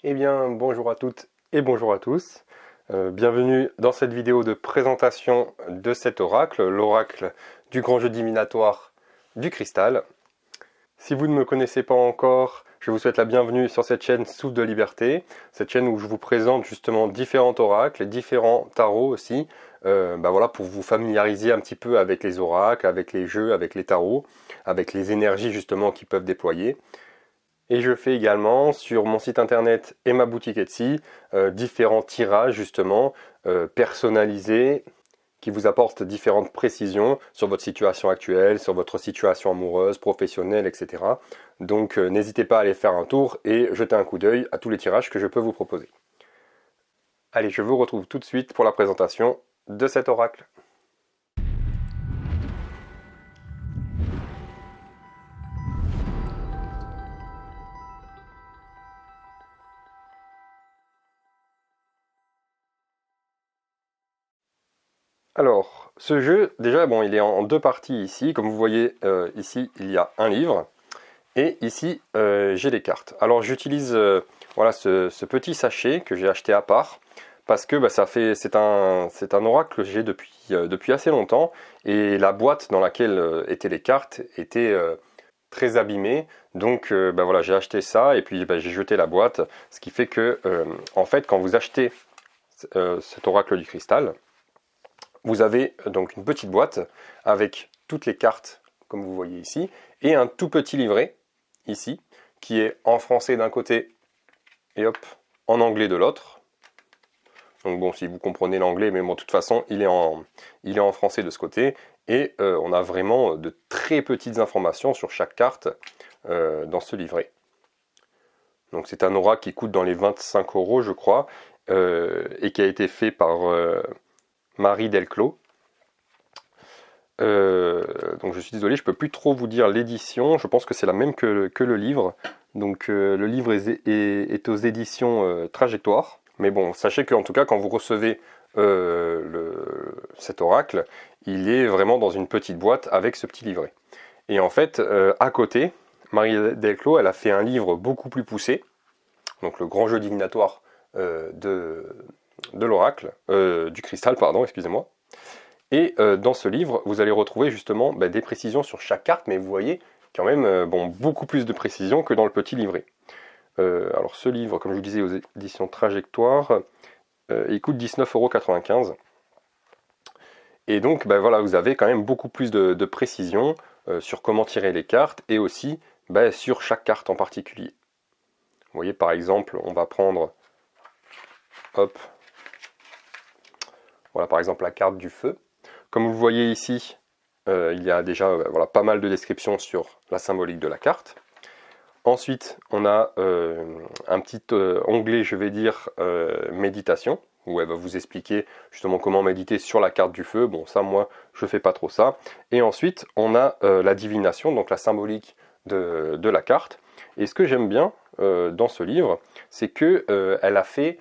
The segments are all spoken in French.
Eh bien, bonjour à toutes et bonjour à tous. Bienvenue dans cette vidéo de présentation de cet oracle, l'oracle du grand jeu divinatoire du cristal. Si vous ne me connaissez pas encore, je vous souhaite la bienvenue sur cette chaîne Souffle de Liberté, cette chaîne où je vous présente justement différents oracles, différents tarots aussi, voilà, pour vous familiariser un petit peu avec les oracles, avec les jeux, avec les tarots, avec les énergies justement qu'ils peuvent déployer. Et je fais également sur mon site internet et ma boutique Etsy différents tirages justement personnalisés qui vous apportent différentes précisions sur votre situation actuelle, sur votre situation amoureuse, professionnelle, etc. Donc n'hésitez pas à aller faire un tour et jeter un coup d'œil à tous les tirages que je peux vous proposer. Allez, je vous retrouve tout de suite pour la présentation de cet oracle. Alors, ce jeu, déjà, bon, il est en deux parties ici. Comme vous voyez, ici, il y a un livre. Et ici, j'ai les cartes. Alors, j'utilise voilà, ce petit sachet que j'ai acheté à part. Parce que c'est un oracle que j'ai depuis assez longtemps. Et la boîte dans laquelle étaient les cartes était très abîmée. Donc, voilà, j'ai acheté ça et puis j'ai jeté la boîte. Ce qui fait que, en fait, quand vous achetez cet oracle du cristal, vous avez donc une petite boîte avec toutes les cartes, comme vous voyez ici, et un tout petit livret, ici, qui est en français d'un côté et hop, en anglais de l'autre. Donc bon, si vous comprenez l'anglais, mais bon, de toute façon, il est en français de ce côté. Et on a vraiment de très petites informations sur chaque carte dans ce livret. Donc c'est un oracle qui coûte dans les 25 €, je crois, et qui a été fait par Marie Delclos. Donc je suis désolé, je peux plus trop vous dire l'édition. Je pense que c'est la même que le livre. Donc le livre est aux éditions Trajectoire. Mais bon, sachez qu'en tout cas, quand vous recevez cet oracle, il est vraiment dans une petite boîte avec ce petit livret. Et en fait, à côté, Marie Delclos, elle a fait un livre beaucoup plus poussé. Donc le grand jeu divinatoire de l'oracle, du cristal, pardon, excusez-moi. Et dans ce livre, vous allez retrouver justement des précisions sur chaque carte, mais vous voyez quand même beaucoup plus de précisions que dans le petit livret. Alors ce livre, comme je vous disais, aux éditions Trajectoire, il coûte 19,95 €. Et donc voilà, vous avez quand même beaucoup plus de précisions sur comment tirer les cartes et aussi sur chaque carte en particulier. Vous voyez par exemple, on va prendre, hop, voilà par exemple la carte du feu. Comme vous le voyez ici, il y a déjà voilà, pas mal de descriptions sur la symbolique de la carte. Ensuite, on a un petit onglet, je vais dire, méditation, où elle va vous expliquer justement comment méditer sur la carte du feu. Bon, ça, moi, je fais pas trop ça. Et ensuite, on a la divination, donc la symbolique de la carte. Et ce que j'aime bien dans ce livre, c'est que elle a fait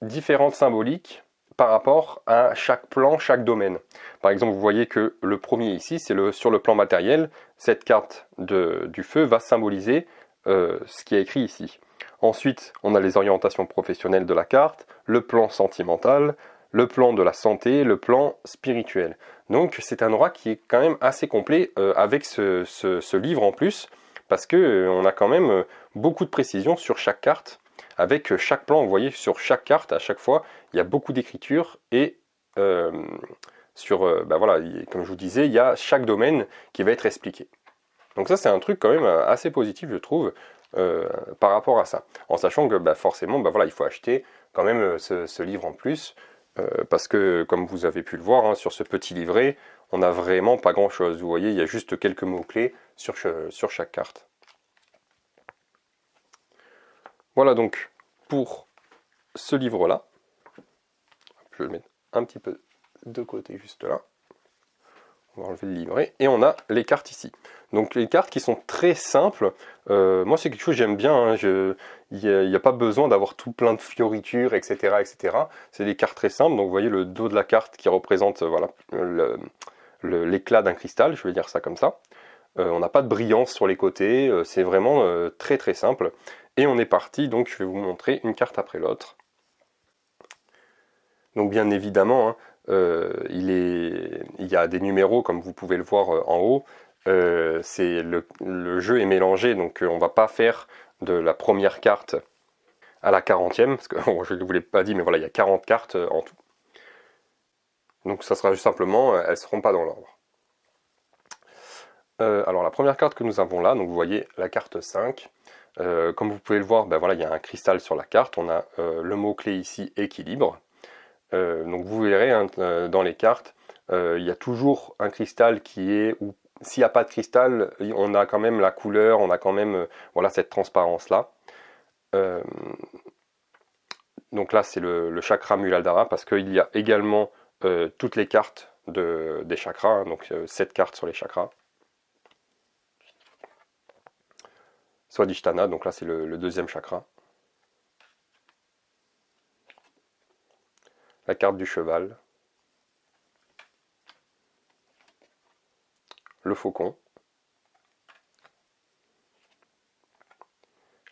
différentes symboliques par rapport à chaque plan, chaque domaine. Par exemple, vous voyez que le premier ici, c'est sur le plan matériel, cette carte du feu va symboliser ce qui est écrit ici. Ensuite, on a les orientations professionnelles de la carte, le plan sentimental, le plan de la santé, le plan spirituel. Donc c'est un oracle qui est quand même assez complet avec ce livre en plus, parce que on a quand même beaucoup de précisions sur chaque carte. Avec chaque plan, vous voyez, sur chaque carte, à chaque fois, il y a beaucoup d'écriture et voilà, comme je vous disais, il y a chaque domaine qui va être expliqué. Donc ça, c'est un truc quand même assez positif, je trouve, par rapport à ça. En sachant que forcément, voilà, il faut acheter quand même ce livre en plus, parce que, comme vous avez pu le voir, hein, sur ce petit livret, on n'a vraiment pas grand-chose. Vous voyez, il y a juste quelques mots-clés sur chaque carte. Voilà donc pour ce livre-là. Je vais le mettre un petit peu de côté juste là. On va enlever le livret. Et on a les cartes ici. Donc les cartes qui sont très simples. Moi c'est quelque chose que j'aime bien. Hein. Il n'y a pas besoin d'avoir tout plein de fioritures, etc. etc. C'est des cartes très simples. Donc vous voyez le dos de la carte qui représente voilà, l'éclat d'un cristal. Je vais dire ça comme ça. on n'a pas de brillance sur les côtés, c'est vraiment très très simple. Et on est parti, donc je vais vous montrer une carte après l'autre. Donc bien évidemment, hein, il y a des numéros comme vous pouvez le voir en haut. Le jeu est mélangé, donc on va pas faire de la première carte à la 40e, parce que bon, je ne vous l'ai pas dit, mais voilà, il y a 40 cartes en tout. Donc ça sera juste simplement, elles ne seront pas dans l'ordre. Alors la première carte que nous avons là, donc vous voyez la carte 5. Comme vous pouvez le voir, ben voilà, il y a un cristal sur la carte. On a le mot-clé ici, équilibre. Donc vous verrez hein, dans les cartes, il y a toujours un cristal qui est, ou s'il n'y a pas de cristal, on a quand même la couleur, on a quand même voilà, cette transparence-là. Donc là, c'est le chakra Muladhara, parce qu'il y a également toutes les cartes des chakras, hein, donc 7 cartes sur les chakras. Swadhisthana, donc là c'est le deuxième chakra. La carte du cheval. Le faucon.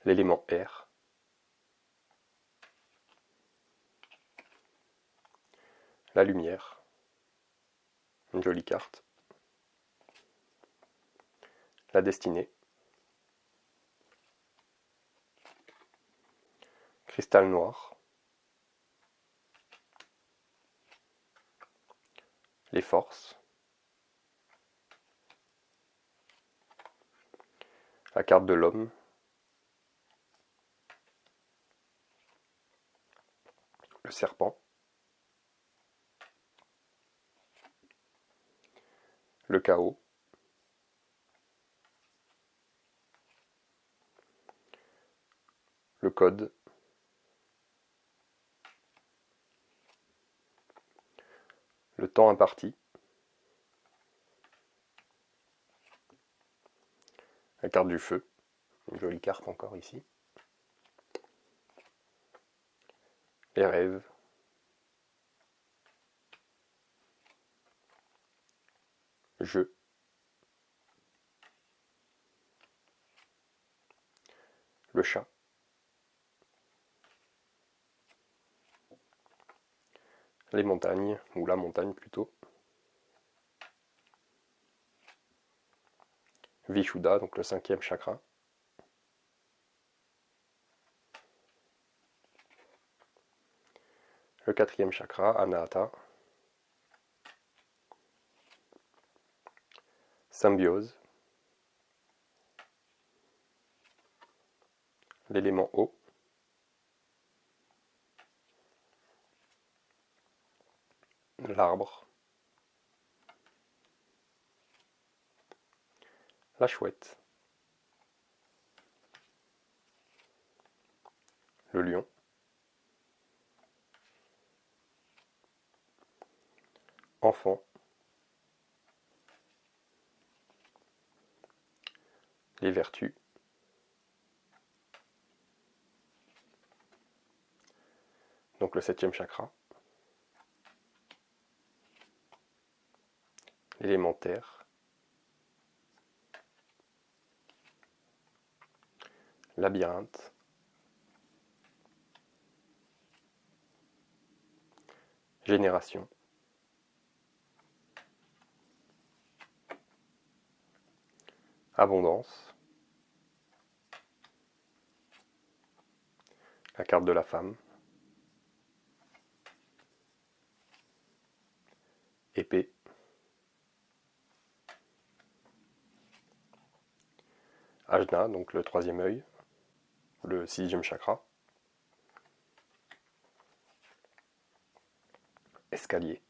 L'élément air. La lumière. Une jolie carte. La destinée. Cristal noir. Les forces. La carte de l'homme. Le serpent. Le chaos. Le code. Le temps imparti. La carte du feu. Une jolie carte encore ici. Les rêves. Jeu. Le chat. Les montagnes, ou la montagne plutôt. Vishuddha, donc le 5e chakra. Le 4e chakra, Anahata. Symbiose. L'élément eau. L'arbre. La chouette. Le lion. Enfant. Les vertus. Donc le 7e chakra. L'élémentaire. Labyrinthe. Génération. Abondance. La carte de la femme. Épée. Ajna, donc le 3e œil. Le 6e chakra. Escalier.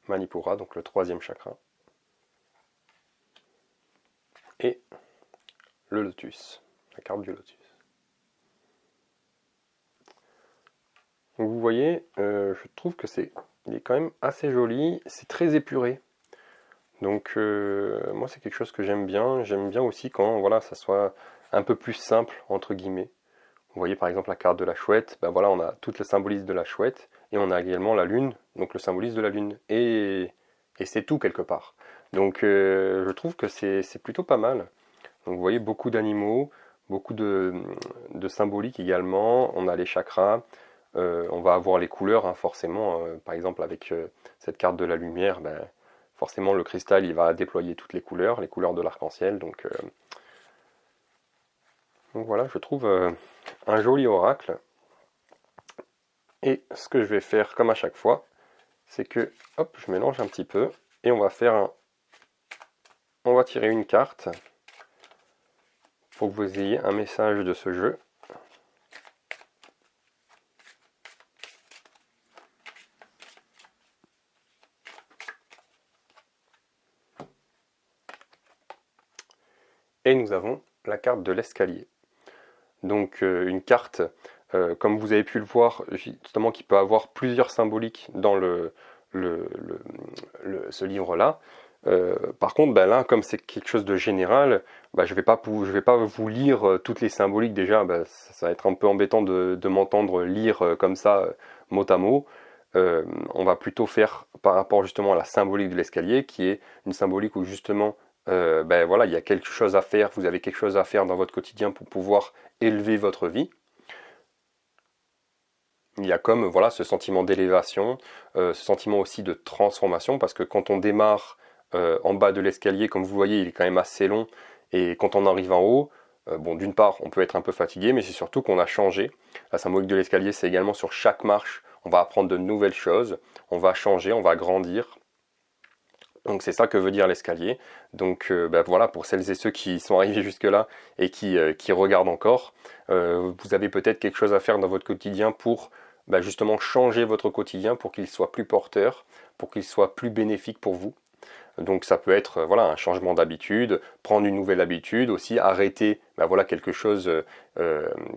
Manipura, donc le 3e chakra. Et le lotus, la carte du lotus. Donc vous voyez, je trouve que il est quand même assez joli, c'est très épuré. Donc moi c'est quelque chose que j'aime bien aussi quand voilà, ça soit un peu plus simple entre guillemets. Vous voyez par exemple la carte de la chouette, ben voilà, on a tout le symbolisme de la chouette, et on a également la lune, donc le symbolisme de la lune. Et c'est tout quelque part. Donc je trouve que c'est plutôt pas mal. Donc vous voyez beaucoup d'animaux, beaucoup de symbolique également. On a les chakras, on va avoir les couleurs, hein, forcément. Par exemple avec cette carte de la lumière, ben, forcément le cristal il va déployer toutes les couleurs de l'arc-en-ciel. Donc voilà, je trouve un joli oracle. Et ce que je vais faire comme à chaque fois, c'est que hop, je mélange un petit peu et on va faire on va tirer une carte pour que vous ayez un message de ce jeu. Et nous avons la carte de l'escalier. Donc une carte, comme vous avez pu le voir, justement qui peut avoir plusieurs symboliques dans ce livre-là. Par contre, ben là, comme c'est quelque chose de général, ben je vais pas vous lire toutes les symboliques déjà. Ben, ça va être un peu embêtant de m'entendre lire comme ça, mot à mot. On va plutôt faire par rapport justement à la symbolique de l'escalier, qui est une symbolique où justement, ben voilà, il y a quelque chose à faire. Vous avez quelque chose à faire dans votre quotidien pour pouvoir élever votre vie. Il y a comme voilà ce sentiment d'élévation, ce sentiment aussi de transformation, parce que quand on démarre en bas de l'escalier, comme vous voyez, il est quand même assez long, et quand on arrive en haut, bon, d'une part, on peut être un peu fatigué, mais c'est surtout qu'on a changé. La symbolique de l'escalier, c'est également sur chaque marche, on va apprendre de nouvelles choses, on va changer, on va grandir. Donc c'est ça que veut dire l'escalier. Donc ben voilà, pour celles et ceux qui sont arrivés jusque-là et qui regardent encore, vous avez peut-être quelque chose à faire dans votre quotidien pour ben justement changer votre quotidien pour qu'il soit plus porteur, pour qu'il soit plus bénéfique pour vous. Donc ça peut être voilà, un changement d'habitude, prendre une nouvelle habitude aussi, arrêter ben voilà, quelque chose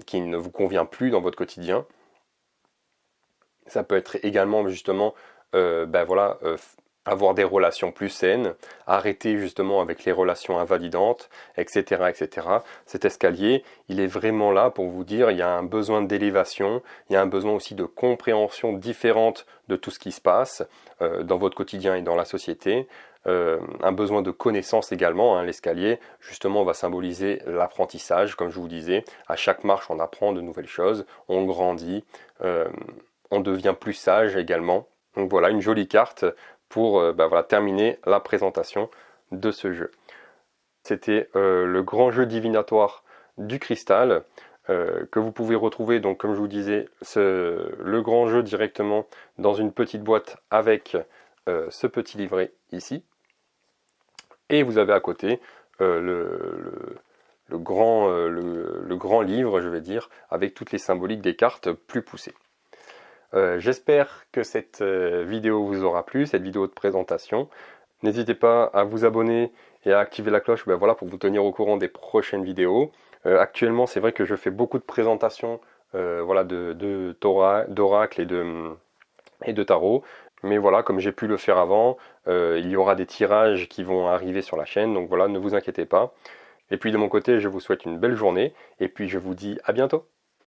qui ne vous convient plus dans votre quotidien. Ça peut être également justement ben voilà, avoir des relations plus saines, arrêter justement avec les relations invalidantes, etc., etc. Cet escalier, il est vraiment là pour vous dire, il y a un besoin d'élévation, il y a un besoin aussi de compréhension différente de tout ce qui se passe dans votre quotidien et dans la société, un besoin de connaissance également, hein. L'escalier, justement, va symboliser l'apprentissage, comme je vous disais. À chaque marche, on apprend de nouvelles choses, on grandit, on devient plus sage également. Donc voilà, une jolie carte pour ben voilà, terminer la présentation de ce jeu. C'était le grand jeu divinatoire du cristal que vous pouvez retrouver, donc comme je vous disais, le grand jeu directement dans une petite boîte avec ce petit livret ici. Et vous avez à côté le grand livre, je vais dire, avec toutes les symboliques des cartes plus poussées. J'espère que cette vidéo vous aura plu, cette vidéo de présentation. N'hésitez pas à vous abonner et à activer la cloche ben voilà, pour vous tenir au courant des prochaines vidéos. Actuellement, c'est vrai que je fais beaucoup de présentations voilà, d'oracle et de tarot. Mais voilà, comme j'ai pu le faire avant, il y aura des tirages qui vont arriver sur la chaîne. Donc voilà, ne vous inquiétez pas. Et puis de mon côté, je vous souhaite une belle journée. Et puis je vous dis à bientôt.